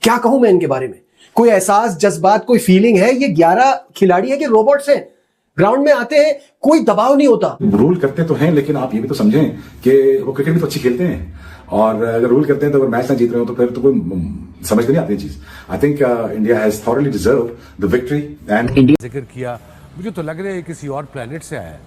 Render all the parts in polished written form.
क्या कहूं मैं इनके बारे में? कोई एहसास, जज्बात, कोई फीलिंग है? ये 11 खिलाड़ी हैं कि रोबोट्स हैं? ग्राउंड में आते हैं, कोई दबाव नहीं होता। रूल करते तो हैं, लेकिन आप ये भी तो समझें कि वो क्रिकेट भी तो अच्छी खेलते हैं, और अगर रूल करते हैं तो अगर मैच ना जीत रहे हो तो फिर तो कोई समझ नहीं आती चीज। I think India has thoroughly deserved the victory and India जिक्र किया, मुझे तो लग रहा है किसी और प्लेनेट से आया है।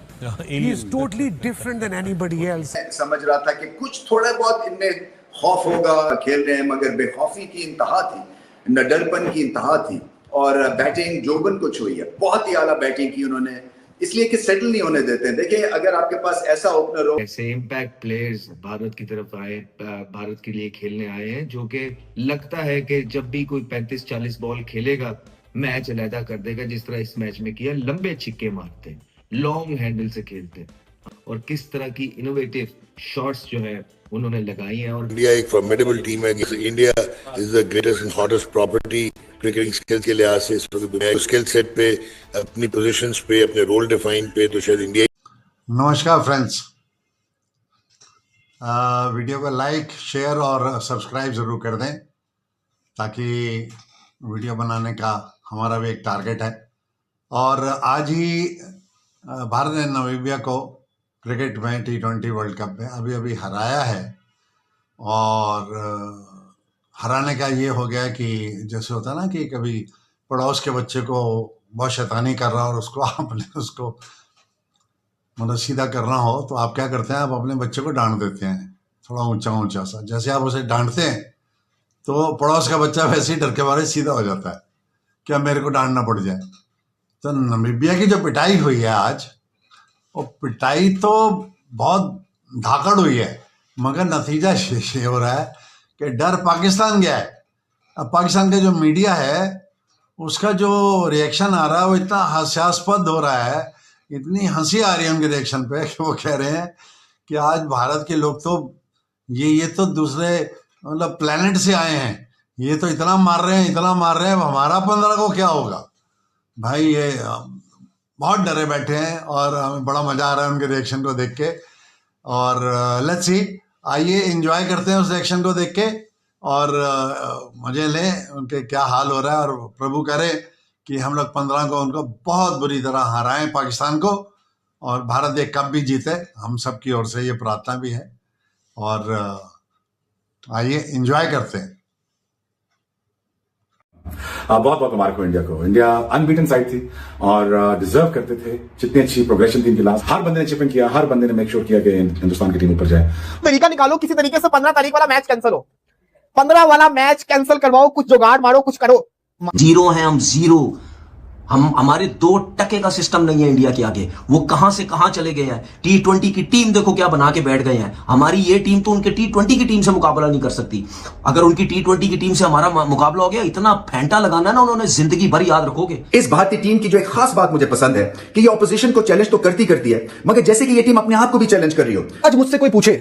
He is totally different then anybody else. समझ रहा था कि कुछ थोड़ा बहुत इनमें खौफ होगा, खेल रहे हैं, मगर बेखौफी की इंतहा थी, नडरपन की इंतहा थी, और बैटिंग जोबन को छुई है, बहुत ही आला बैटिंग की उन्होंने, इसलिए कि सेटल नहीं होने देते हैं। देखिए, अगर आपके पास ऐसा ओपनर हो, ऐसे इम्पैक्ट प्लेयर्स भारत की तरफ आए, भारत के लिए खेलने आए हैं, जो कि लगता है कि जब भी कोई 35-40 बॉल खेलेगा मैच अलहदा कर देगा, जिस तरह इस मैच में किया। लंबे छिक्के मारते हैं, लॉन्ग हैंडल से खेलते हैं, और किस तरह की इनोवेटिव शॉट्स जो है उन्होंने लगाई हैं। और इंडिया एक फॉर्मिडेबल टीम है। India is the greatest and hottest property cricketing skill के लिहाज से स्किल सेट पे, अपनी पोजीशंस पे, अपने रोल डिफाइन पे, तो शायद इंडिया। नमस्कार फ्रेंड्स, वीडियो को लाइक, शेयर और सब्सक्राइब ज़रूर कर दें, ताकि वीडियो बनाने का हमारा भी एक टारगेट है। और आज ही भारत ने नामीबिया को क्रिकेट में T20 वर्ल्ड कप में अभी हराया है, और हराने का ये हो गया कि जैसे होता है ना कि कभी पड़ोस के बच्चे को बहुत शैतानी कर रहा हो और उसको आपने उसको मतलब सीधा करना हो, तो आप क्या करते हैं, आप अपने बच्चे को डांट देते हैं थोड़ा ऊंचा सा। जैसे आप उसे डांटते हैं तो पड़ोस का बच्चा वैसे ही डर के मारे सीधा हो जाता है कि अब मेरे को डांटना पड़ जाए। तो नामीबिया की जो पिटाई हुई है आज, वो पिटाई तो बहुत धाकड़ हुई है, मगर नतीजा ये हो रहा है कि डर पाकिस्तान गया है। अब पाकिस्तान का जो मीडिया है उसका जो रिएक्शन आ रहा है वो इतना हास्यास्पद हो रहा है, इतनी हंसी आ रही है उनके रिएक्शन पे कि वो कह रहे हैं कि आज भारत के लोग तो ये तो दूसरे मतलब प्लेनेट से आए हैं, ये तो इतना मार रहे हैं, अब हमारा 15 को क्या होगा। भाई ये बहुत डरे बैठे हैं, और हमें बड़ा मजा आ रहा है उनके रिएक्शन को देख के। और लेट्स सी, आइए एंजॉय करते हैं उस रिएक्शन को देख के, और मजे लें उनके क्या हाल हो रहा है। और प्रभु करे कि हम लोग 15 को उनको बहुत बुरी तरह हराएं पाकिस्तान को, और भारत एक कप भी जीते, हम सब की ओर से ये प्रार्थना भी है। और आइए एंजॉय करते हैं। बहुत बहुत मुबारक हो इंडिया को। इंडिया अनबीटन साइड थी और डिजर्व करते थे। जितनी अच्छी प्रोग्रेशन थी इनकी लास्ट, हर बंदे ने चिपिंग किया, हर बंदे ने मेक श्योर किया कि हिंदुस्तान की टीम ऊपर जाए। तरीका निकालो किसी तरीके से 15 तारीख वाला मैच कैंसिल हो, 15 वाला मैच कैंसिल करवाओ, कुछ जुगाड़ मारो, कुछ करो। जीरो है हम, जीरो। हमारे 2% का सिस्टम नहीं है इंडिया के आगे। वो कहां से कहां चले गए हैं। T20 की टीम देखो क्या बना के बैठ गए हैं। हमारी ये टीम तो उनके T20 की टीम से मुकाबला नहीं कर सकती। अगर उनकी T20 की टीम से हमारा मुकाबला हो गया, इतना फेंटा लगाना ना उन्होंने, जिंदगी भर याद रखोगे। इस भारतीय टीम की जो एक खास बात मुझे पसंद है कि ये ऑपोजिशन को चैलेंज तो करती है, मगर जैसे कि ये टीम अपने आप को भी चैलेंज कर रही हो। आज मुझसे कोई पूछे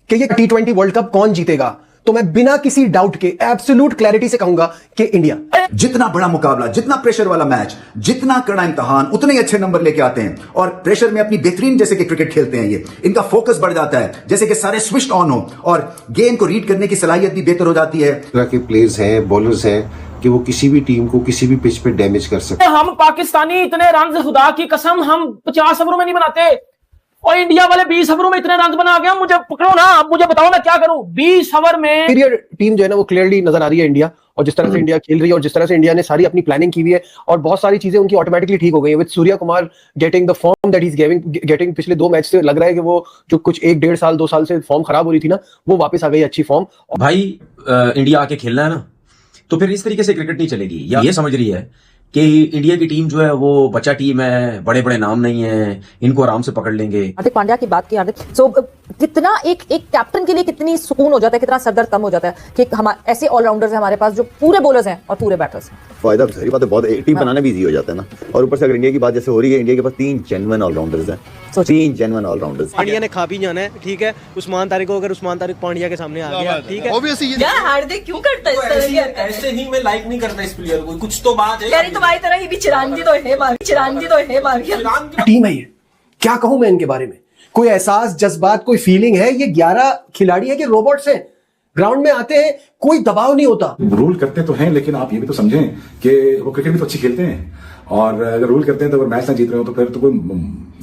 कि ये T20 वर्ल्ड कप कौन जीतेगा, तो मैं बिना किसी डाउट के एब्सोल्यूट क्लैरिटी से कहूंगा कि इंडिया। जितना बड़ा मुकाबला, जितना प्रेशर वाला मैच, जितना कड़ा इम्तिहान, उतने ही अच्छे नंबर लेके आते हैं, और प्रेशर में अपनी बेहतरीन जैसे कि क्रिकेट खेलते हैं। ये इनका फोकस बढ़ जाता है, जैसे कि सारे स्विच ऑन हो, और गेम को रीड करने की सलाहियत भी बेहतर हो जाती है। तरह के प्लेयर्स हैं, बॉलर्स हैं कि वो किसी भी टीम को किसी भी पिच पे डैमेज कर सकते हैं। हम पाकिस्तानी इतने रन, खुदा की कसम, हम 50 ओवरों में नहीं बनाते, और इंडिया वाले 20 ओवरों में इतने रन बना गया। मुझे पकड़ो ना, अब मुझे बताओ ना क्या करूं 20 ओवर में। टीम जो है ना वो क्लियरली नजर आ रही है इंडिया, और जिस तरह से इंडिया खेल रही है, और जिस तरह से इंडिया ने सारी अपनी प्लानिंग की हुई है, और बहुत सारी चीजें उनकी ऑटोमेटिकली ठीक हो गई है। With Surya Kumar getting the form that he is getting, पिछले 2 मैच से लग रहा है कि वो जो कुछ 1-1.5 साल 2 साल से फॉर्म खराब हो रही थी ना, वो वापस आ गई अच्छी फॉर्म। भाई इंडिया आके खेलना है ना, तो फिर इस तरीके से क्रिकेट नहीं चलेगी। या ये समझ रही है कि इंडिया की टीम जो है वो बच्चा टीम है, बड़े बड़े नाम नहीं है, इनको आराम से पकड़ लेंगे। हार्दिक पांड्या की बात की, हार्दिक कितना एक कैप्टन के लिए कितनी सुकून हो जाता है, कितना सरदर्द कम हो जाता है कि हम ऐसे ऑलराउंडर्स हैं हमारे पास जो पूरे बॉलर्स हैं और पूरे बैटर्स हैं। फायदा सारी बात है, बहुत टीम बनाना भी इजी हो जाता है ना। और ऊपर से अगर इंडिया की बात जैसे हो रही है, इंडिया के पास 3 जेन्युइन ऑलराउंडर्स हैं, 3 जेन्युइन ऑलराउंडर्स। पांड्या ने खा भी जाना है, ठीक है। उस्मान तारिक को, अगर उस्मान तारिक पांड्या के सामने आ गया, ठीक है। ऑब्वियसली यार हार्दिक क्यों करता है इस तरह की हरकत? ऐसे ही मैं लाइक नहीं करता इस प्लेयर को, कुछ तो बात है यार। तुम्हारी तरह ही भी चिरांजी तो है मार, चिरांजी तो है मार। टीम है ये, क्या कहूं मैं इनके बारे में? कोई एहसास, जज्बात, कोई फीलिंग है? ये 11 खिलाड़ी है कि रोबोट्स हैं? ग्राउंड में आते हैं, कोई दबाव नहीं होता। रूल करते तो हैं, लेकिन आप ये भी तो समझें कि वो क्रिकेट भी तो अच्छी खेलते हैं, और अगर रूल करते हैं तो अगर मैच ना जीत रहे हो तो फिर तो कोई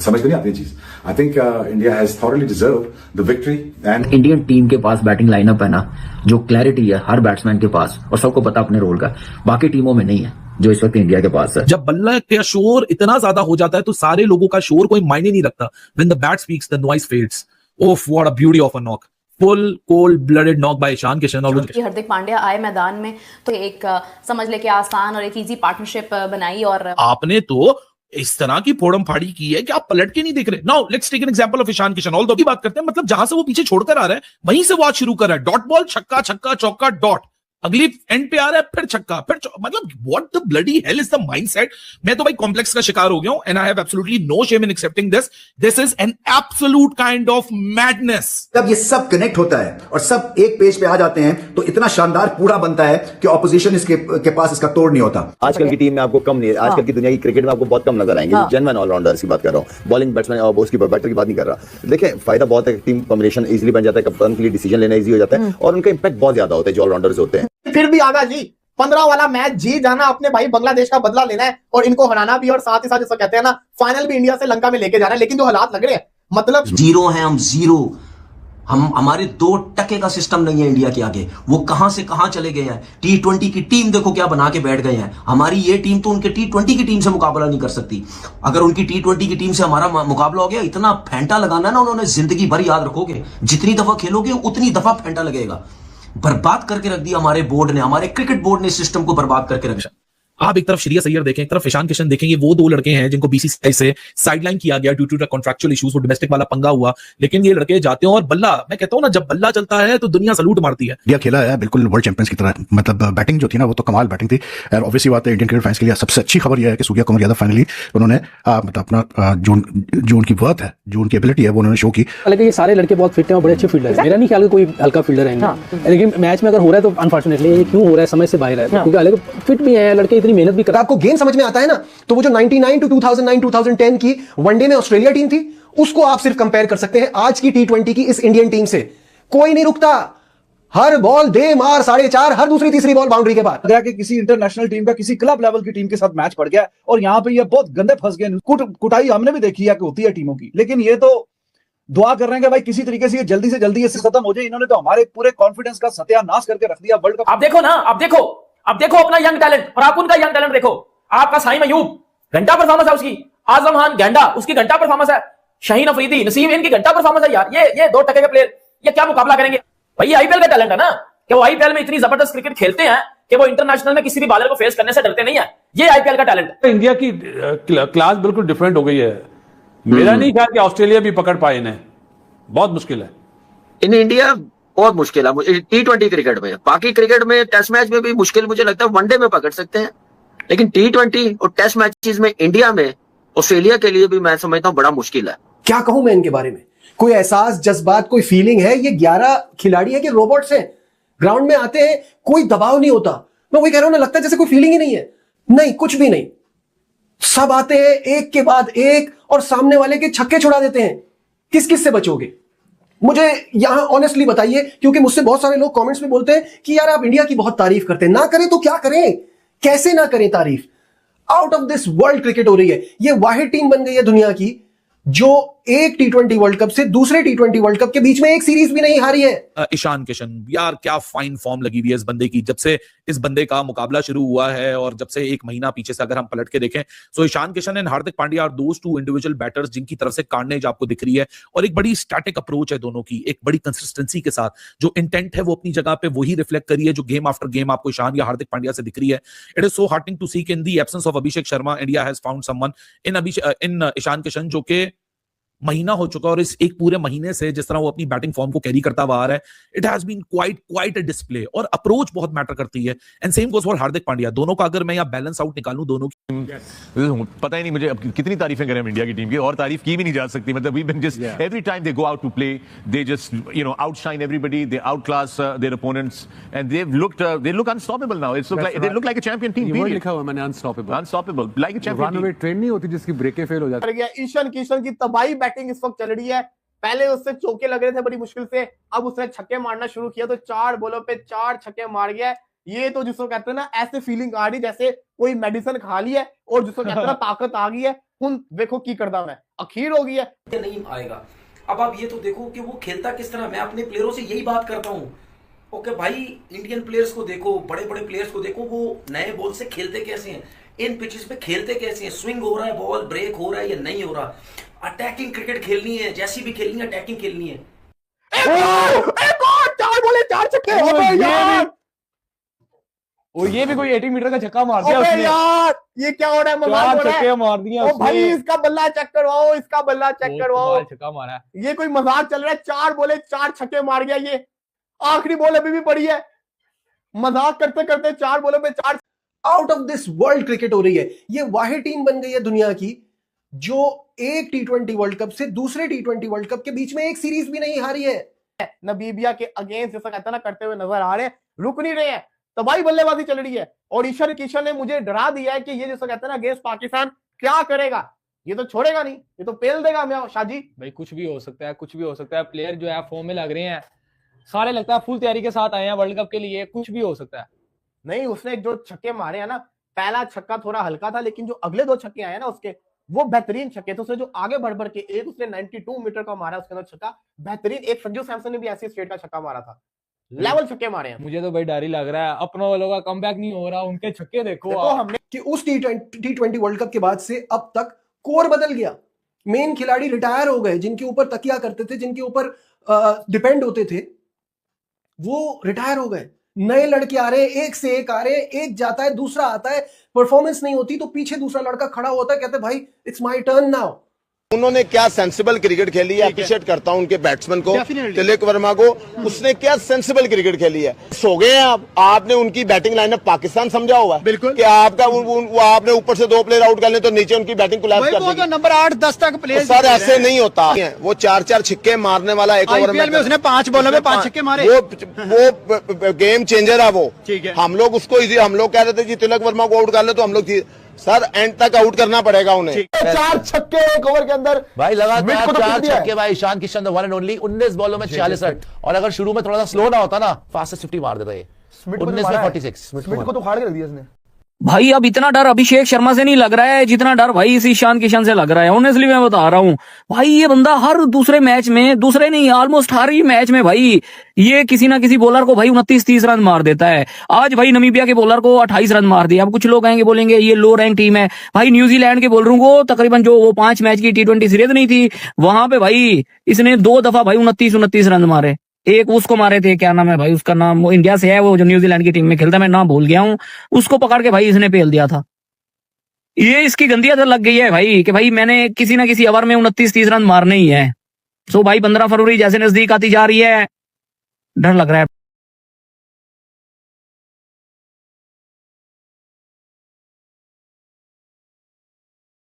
समझ में नहीं आती चीज। I think India has thoroughly deserve the victory. And Indian team के पास बैटिंग लाइनअप है ना, जो क्लैरिटी है हर बैट्समैन के पास, और सबको पता अपने रोल का, बाकी टीमों में नहीं है जो इस वक्त इंडिया के पास है। जब बल्ला का शोर इतना ज्यादा हो जाता है तो सारे लोगों का शोर कोई मायने नहीं रखता। When the bat speaks, the noise fades. Oh, what a beauty of a knock. Full cold-blooded knock by Ishan Kishan. और हार्दिक पांड्या आए मैदान में तो एक समझ ले कि आसान और एक इजी पार्टनरशिप बनाई, और आपने तो इस तरह की फोड़म फाड़ी की है कि आप पलट के नहीं देख रहे। Now let's take an example of Ishan Kishan. All दो की बात करते हैं, मतलब जहां से वो पीछे छोड़कर आ रहा है वहीं से वो आज शुरू कर रहा है। डॉट बॉल, छक्का छक्का चौका डॉट, अगली एंड पे आ रहा है, फिर छक्का, फिर मतलब what the bloody hell is the mindset. मैं तो भाई कॉम्प्लेक्स का शिकार हो गया हूं, and I have absolutely no shame in accepting this. This is an absolute kind of madness. जब ये सब कनेक्ट होता है और सब एक पेज पे आ जाते हैं तो इतना शानदार पूरा बनता है कि ऑपोजिशन के पास इसका तोड़ नहीं होता। आजकल की टीम में आपको कम नहीं, आजकल की दुनिया की क्रिकेट में आपको बहुत कम नजर आएंगे। जेन्युइन ऑलराउंडर्स की बात कर रहा हूँ, बॉलिंग बैट्समैन और उसकी बैटर की बात नहीं कर रहा। देखिए फायदा बहुत है, टीम कॉम्बिनेशन इजीली बन जाता है, कप्तान के लिए डिसीजन लेना इजी हो जाता है, और उनका इंपैक्ट बहुत ज्यादा होता है जो ऑलराउंडर्स होते हैं। फिर भी आगा जी 15 वाला मैच जीत जाना, अपने भाई बांग्लादेश का बदला लेना है और इनको हराना भी, और साथ ही साथ जैसा कहते हैं ना फाइनल भी इंडिया से लंका में लेके जाना है। लेकिन जो हालात लग रहे हैं, मतलब जीरो है, हम जीरो, हम हमारे 2% का सिस्टम नहीं है इंडिया के आगे। वो कहां से कहां चले गए हैं। T20 की टीम देखो क्या बना के बैठ गए हैं। हमारी ये टीम तो उनके T20 की टीम से मुकाबला नहीं कर सकती। अगर उनकी T20 की टीम से हमारा मुकाबला हो गया, इतना फेंटा लगाना ना उन्होंने, जिंदगी भर याद रखोगे। जितनी दफा खेलोगे उतनी दफा फेंटा लगेगा। बर्बाद करके रख दिया हमारे बोर्ड ने, हमारे क्रिकेट बोर्ड ने सिस्टम को बर्बाद करके रख दिया। आप एक तरफ श्रेयस अय्यर देखें, एक तरफ ईशान किशन देखेंगे, वो दो लड़के हैं जिनको बीसीसीआई से साइडलाइन किया गया ड्यू टू कॉन्ट्रैक्चुअल इश्यूज, वो डोमेस्टिक वाला पंगा हुआ, लेकिन ये लड़के जाते हैं और बल्ला, मैं कहता हूं ना, जब बल्ला चलता है तो दुनिया सलूट मारती है। इंडिया खेला है बिल्कुल वर्ल्ड चैंपियंस की तरह, मतलब बैटिंग जो थी ना वो तो कमाल बैटिंग थी। और ऑब्वियसली बात है इंडियन क्रिकेट फैंस के लिए सबसे अच्छी खबर यह है कि सूर्या कुमार यादव फाइनली उन्होंने मतलब अपना जो उनकी वर्थ है, जो उनकी एबिलिटी है, वो उन्होंने शो की। हालांकि ये सारे लड़के बहुत फिट हैं और बड़े अच्छे फील्डर हैं। मेरा नहीं ख्याल कोई हल्का फील्डर है, लेकिन मैच में अगर हो रहा है तो अनफॉर्चुनेटली ये क्यों हो रहा है, समझ से बाहर है, क्योंकि हालांकि फिट भी है लड़के, इतनी मेहनत भी कर। आपको गेम समझ में आता है ना, तो वो जो 99 टू 2009 2010 की वनडे में ऑस्ट्रेलिया टीम थी, उसको आप सिर्फ कंपेयर कर सकते हैं आज की T20 की इस इंडियन टीम से। कोई नहीं रुकता, हर बॉल दे मार 4.5, हर दूसरी तीसरी बॉल बाउंड्री के बाद। कि किसी इंटरनेशनल टीम का किसी क्लब लेवल की टीम के साथ मैच पड़ गया और यहाँ पे ये बहुत गंदे फंस गए। कुटाई हमने भी देखी है कि होती है टीमों की, लेकिन ये तो दुआ कर रहे हैं कि भाई किसी तरीके से ये जल्दी से खत्म हो जाए। इन्होंने तो हमारे पूरे कॉन्फिडेंस का सत्यानाश करके रख दिया वर्ल्ड कप। आप देखो ना, अब देखो अपना यंग टैलेंट, और आप उनका यंग टैलेंट देखो। आपका साइम अयूब, घंटा परफॉर्मेंस है उसकी। आजम खान गेंडा, उसकी घंटा परफॉर्मेंस है। शाहीन अफरीदी, नसीम, इनकी घंटा परफॉर्मेंस है यार। ये 2% के प्लेयर ये क्या मुकाबला करेंगे भाई? ये आईपीएल का टैलेंट है ना, कि वो आईपीएल में इतनी जबरदस्त क्रिकेट खेलते हैं कि वो इंटरनेशनल में किसी भी बॉलर को फेस करने से डरते नहीं है। ये आईपीएल का टैलेंट है। इंडिया की क्लास बिल्कुल डिफरेंट हो गई है। मेरा नहीं ख्याल कि ऑस्ट्रेलिया भी पकड़ पाए इन्हें, बहुत मुश्किल है इन इंडिया, बहुत मुश्किल है T20 क्रिकेट में। बाकी क्रिकेट में टेस्ट मैच में भी मुश्किल मुझे लगता है, वनडे में पकड़ सकते हैं, लेकिन T20 और टेस्ट मैचेस में इंडिया में ऑस्ट्रेलिया के लिए भी मैं समझता हूं बड़ा मुश्किल है। क्या कहूं मैं इनके बारे में? कोई एहसास, जज्बात, कोई फीलिंग है? ये 11 खिलाड़ी है कि रोबोट्स हैं? ग्राउंड में आते हैं, कोई दबाव नहीं होता। मैं वही कह रहा हूं ना, लगता है जैसे कोई फीलिंग ही नहीं है। नहीं, कुछ भी नहीं। सब आते हैं एक के बाद एक और सामने वाले के छक्के छुड़ा देते हैं। किस किस से बचोगे? मुझे यहां ऑनेस्टली बताइए, क्योंकि मुझसे बहुत सारे लोग कमेंट्स में बोलते हैं कि यार आप इंडिया की बहुत तारीफ करते हैं। ना करें तो क्या करें, कैसे ना करें तारीफ? Out of this world cricket हो रही है। ये वाहिद टीम बन गई है दुनिया की जो एक T20 वर्ल्ड कप से दूसरे T20 वर्ल्ड कप के बीच में एक सीरीज भी नहीं हारी है। ईशान किशन यार, क्या फाइन फॉर्म लगी हुई है इस बंदे की। जब से इस बंदे का मुकाबला शुरू हुआ है और जब से एक महीना पीछे से अगर हम पलट के देखें, so Ishan Kishan and Hardik Pandya are those two individual batters जिनकी तरफ से कार्नेज आपको दिख रही है, और एक बड़ी स्टैटिक अप्रोच है दोनों की, एक बड़ी कंसिस्टेंसी के साथ। जो इंटेंट है वो अपनी जगह पे वही रिफ्लेक्ट करी है जो गेम आफ्टर गेम आपको ईशान या हार्दिक पांड्या से दिख रही है। It is so heartening to see in the absence of Abhishek Sharma India has found someone in Ishan Kishan, जो कि महीना हो चुका और इस एक पूरे महीने से जिस तरह वो अपनी बैटिंग फॉर्म को कैरी करता हुआ आ रहा है, it has been quite a display, और अप्रोच बहुत मैटर करती है। And same goes for Hardik Pandya. दोनों का अगर मैं यहाँ बैलेंस आउट निकालूं दोनों की, पता ही नहीं मुझे अब कितनी तारीफें करें हम इंडिया की टीम की, और तारीफ की भी नहीं जा सकती। मतलब we been just every time they go out to play, they just outshine everybody, they outclass their opponents, and they look unstoppable now. It's they look like a champion team. ये लिखा हुआ मैंने, unstoppable like a champion. Runaway train नहीं होती जिसकी ब्रेकें fail हो जाती है। ईशान किशन की तबाही बैटिंग इस वक्त चल रही है। पहले उससे चौके लग रहे थे बड़ी मुश्किल से, अब उसने छक्के मारना शुरू किया तो 4 बॉलों पे 4 छक्के मार गया। ये तो जिसको कहते हैं ना, ऐसे फीलिंग आ रही जैसे कोई मेडिसिन खा ली है और जिसको कहते हैं ना ताकत आ गई है, हुन देखो की करदा मैं, अखीर हो गई है। नहीं आएगा। अब आप ये तो देखो कि वो खेलता किस तरह। मैं अपने प्लेयरों से यही बात करता हूँ, ओके भाई, इंडियन प्लेयर्स को देखो, बड़े बड़े प्लेयर्स को देखो, वो नए बॉल से खेलते कैसे हैं, इन पिचेस पे खेलते कैसे हैं, स्विंग हो रहा है, बॉल ब्रेक हो रहा है या नहीं हो रहा, अटैकिंग क्रिकेट खेलनी है, जैसी भी खेलनी है अटैकिंग खेलनी है। एक और 4 बॉले 4 छक्के। और ये भी कोई 80 मीटर का छक्का मार दिया उसने। यार ये क्या हो रहा है, मजाक हो रहा है। छक्के मार दिया ओ भाई, इसका बल्ला चेक करवाओ, इसका बल्ला चेक करवाओ। छक्का मारा है। ये कोई मजाक चल रहा है, 4 बॉले 4 छक्के मार गया। ये आखिरी बॉल अभी भी पड़ी है, मजाक करते करते 4 बॉलों पे 4। Out of this world cricket हो रही है। ये वाहिद टीम बन गई है दुनिया की जो एक T20 वर्ल्ड कप से दूसरे T20 वर्ल्ड कप के बीच में एक सीरीज भी नहीं हारी है। नबीबिया के अगेंस्ट जैसा कहता ना करते हुए नजर आ रहे हैं, रुक नहीं रहे हैं, तबाही बल्लेबाजी चल रही है। और ईशान किशन ने मुझे डरा दिया है कि ये जैसा कहते हैं ना अगेंस्ट पाकिस्तान क्या करेगा, ये तो छोड़ेगा नहीं, ये तो पेल देगा हमें। शाजी भाई कुछ भी हो सकता है, कुछ भी हो सकता है। प्लेयर जो है फॉर्म में लग रहे हैं, सारे लगता है फुल तैयारी के साथ आए हैं वर्ल्ड कप के लिए, कुछ भी हो सकता है। नहीं, उसने जो छक्के मारे हैं ना, पहला छक्का थोड़ा हल्का था, लेकिन जो अगले 2 छक्के आए ना उसके, वो बेहतरीन छक्के थे। उसने जो आगे बढ़ बढ़ के एक उसने 92 मीटर का मारा उसके अंदर छक्का, बेहतरीन। एक संजू सैमसन ने भी ऐसी स्ट्रेट का छक्का मारा था, लेवल छक्के मारे हैं। मुझे तो भाई डर ही लग रहा है, अपनों वालों का कमबैक नहीं हो रहा, उनके छक्के देखो हमने कि उस T20 वर्ल्ड कप के बाद से अब तक कोर बदल गया। मेन खिलाड़ी रिटायर हो गए, जिनके ऊपर तकिया करते थे, जिनके ऊपर डिपेंड होते थे, वो रिटायर हो गए। नए लड़के आ रहे हैं, एक से एक आ रहे हैं, एक जाता है दूसरा आता है, परफॉर्मेंस नहीं होती तो पीछे दूसरा लड़का खड़ा होता है, कहते हैं भाई इट्स माय टर्न नाउ। उन्होंने क्या सेंसिबल क्रिकेट खेली है, अप्रिशिएट करता हूं उनके बैट्समैन को, तिलक वर्मा को, उसने क्या सेंसिबल क्रिकेट खेली है। सो गए हैं आप, आपने उनकी बैटिंग लाइनअप पाकिस्तान समझा हुआ है बिल्कुल कि आपका वो आपने ऊपर से 2 प्लेयर आउट कर ले तो नीचे उनकी बैटिंग कोलैप्स कर देगी। नंबर 8-10 तक प्लेयर सर ऐसे नहीं होता। वो 4-4 छक्के मारने वाला एक ओवर में उसने 5 बॉलों में 5 छक्के मारे। वो गेम चेंजर है वो। हम लोग उसको हम लोग कह रहे थे कि तिलक वर्मा को आउट कर ले तो हम लोग सर एंड तक आउट करना पड़ेगा उन्हें। 4 छक्के एक ओवर के अंदर भाई लगातार 4 छक्के भाई। Ishan Kishan the one and only, 19 बॉलों में 46 रन। और अगर शुरू में थोड़ा सा स्लो ना होता ना, फास्टेस्ट 50 मार देता ये। 19 में 46। स्मिथ को तो फाड़ के रख दिया इसने। भाई अब इतना डर अभिषेक शर्मा से नहीं लग रहा है जितना डर भाई इस ईशान किशन से लग रहा है। ऑनेस्टली मैं बता रहा हूँ भाई, ये बंदा हर दूसरे मैच में, दूसरे नहीं ऑलमोस्ट हर ही मैच में भाई ये किसी ना किसी बॉलर को भाई 29-30 रन मार देता है। आज भाई नमीबिया के बॉलर को 28 रन मार दिया। अब कुछ लोग आएंगे बोलेंगे ये लो रैंक टीम है। भाई न्यूजीलैंड के बॉलरों को तकरीबन जो वो 5 मैच की T20 सीरीज नहीं थी, वहां पे भाई इसने 2 दफा भाई 29 रन मारे। एक उसको मारे थे, क्या नाम है भाई उसका, नाम वो इंडिया से है, वो जो न्यूजीलैंड की टीम में खेलता है, मैं नाम भूल गया हूँ, उसको पकड़ के भाई इसने पेल दिया था। ये इसकी गंदी आदत लग गई है भाई कि भाई मैंने किसी ना किसी ओवर में 29-30 रन मारने ही है। सो भाई 15 फरवरी जैसे नजदीक आती जा रही है, डर लग रहा है।